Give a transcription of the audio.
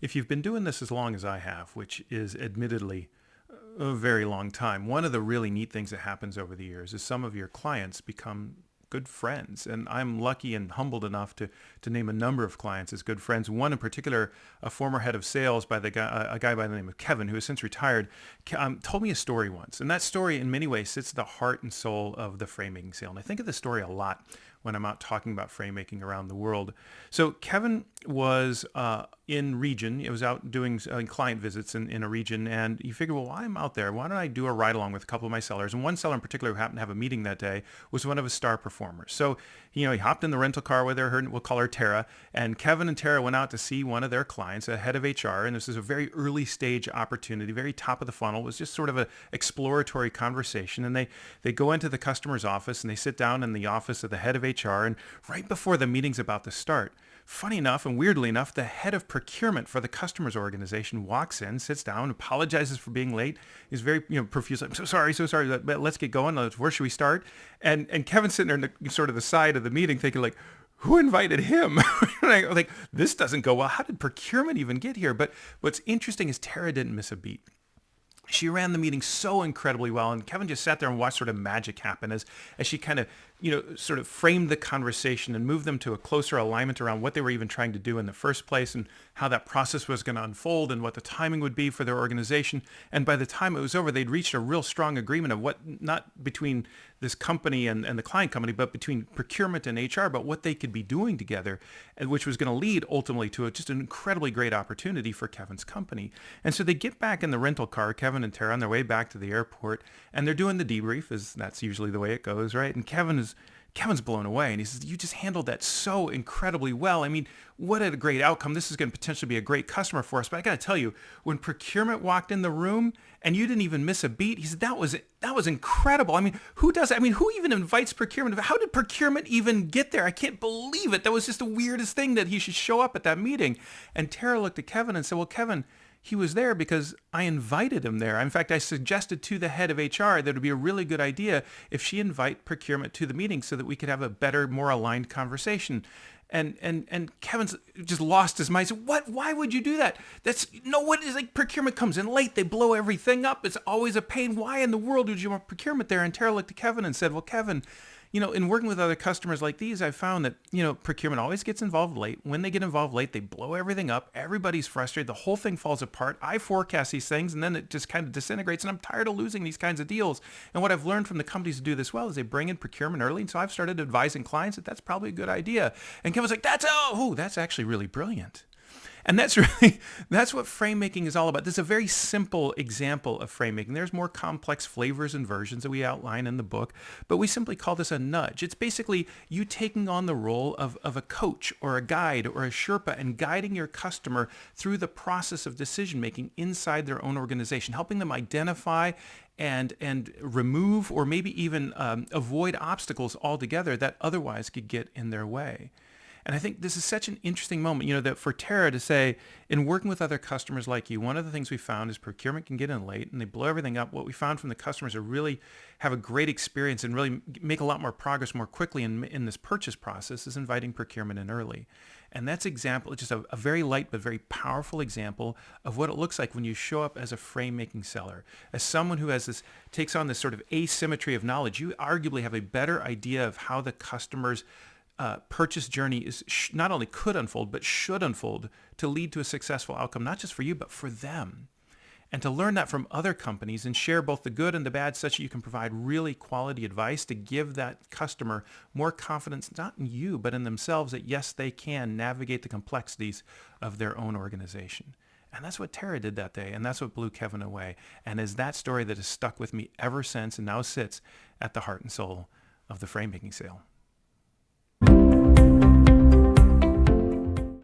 If you've been doing this as long as I have, which is admittedly a very long time, one of the really neat things that happens over the years is some of your clients become good friends. And I'm lucky and humbled enough to name a number of clients as good friends. One in particular, a former head of sales by a guy by the name of Kevin, who has since retired, told me a story once. And that story in many ways sits at the heart and soul of the Framemaking Sale. And I think of the story a lot when I'm out talking about frame making around the world. So Kevin was in region. It was out doing client visits in a region, and he figured, well, while I'm out there, why don't I do a ride along with a couple of my sellers? And one seller in particular who happened to have a meeting that day was one of his star performers. So, he hopped in the rental car with her, we'll call her Tara, and Kevin and Tara went out to see one of their clients, a head of HR, and this is a very early stage opportunity, very top of the funnel. It was just sort of an exploratory conversation, and they go into the customer's office, and they sit down in the office of the head of HR, and right before the meeting's about to start, funny enough and weirdly enough, the head of procurement for the customer's organization walks in, sits down, apologizes for being late. He's very profuse. I'm so sorry, but let's get going. Where should we start? And Kevin's sitting there in the, sort of the side of the meeting thinking like, who invited him? Like, this doesn't go well. How did procurement even get here? But what's interesting is Tara didn't miss a beat. She ran the meeting so incredibly well, and Kevin just sat there and watched sort of magic happen as she kind of, sort of framed the conversation and moved them to a closer alignment around what they were even trying to do in the first place and how that process was going to unfold and what the timing would be for their organization. And by the time it was over, they'd reached a real strong agreement of what, not between this company and the client company, but between procurement and HR, about what they could be doing together, and which was going to lead ultimately to just an incredibly great opportunity for Kevin's company. And so they get back in the rental car, Kevin and Tara, on their way back to the airport, and they're doing the debrief, as that's usually the way it goes, right? And Kevin's blown away, and he says, you just handled that so incredibly well. I mean, what a great outcome. This is going to potentially be a great customer for us. But I got to tell you, when procurement walked in the room and you didn't even miss a beat, he said, that was incredible. I mean, who does that? I mean, who even invites procurement? How did procurement even get there? I can't believe it. That was just the weirdest thing that he should show up at that meeting. And Tara looked at Kevin and said, well, Kevin, he was there because I invited him there. In fact, I suggested to the head of HR that it would be a really good idea if she invite procurement to the meeting so that we could have a better, more aligned conversation. And Kevin's just lost his mind. He said, what? Why would you do that? What is like procurement comes in late. They blow everything up. It's always a pain. Why in the world would you want procurement there? And Tara looked at Kevin and said, well, Kevin, in working with other customers like these, I've found that, procurement always gets involved late. When they get involved late, they blow everything up. Everybody's frustrated. The whole thing falls apart. I forecast these things and then it just kind of disintegrates. And I'm tired of losing these kinds of deals. And what I've learned from the companies who do this well is they bring in procurement early. And so I've started advising clients that that's probably a good idea. And Kevin's like, that's actually really brilliant. And that's what frame making is all about. This is a very simple example of frame making. There's more complex flavors and versions that we outline in the book, but we simply call this a nudge. It's basically you taking on the role of a coach or a guide or a Sherpa and guiding your customer through the process of decision making inside their own organization, helping them identify and remove or maybe even avoid obstacles altogether that otherwise could get in their way. And I think this is such an interesting moment, that for Tara to say, in working with other customers like you, one of the things we found is procurement can get in late and they blow everything up. What we found from the customers are really have a great experience and really make a lot more progress more quickly in this purchase process is inviting procurement in early. And that's just a very light but very powerful example of what it looks like when you show up as a frame-making seller. As someone who takes on this sort of asymmetry of knowledge, you arguably have a better idea of how the customer's purchase journey is not only could unfold, but should unfold to lead to a successful outcome, not just for you, but for them. And to learn that from other companies and share both the good and the bad such that you can provide really quality advice to give that customer more confidence, not in you, but in themselves, that yes, they can navigate the complexities of their own organization. And that's what Tara did that day, and that's what blew Kevin away. And is that story that has stuck with me ever since and now sits at the heart and soul of the Framemaking Sale.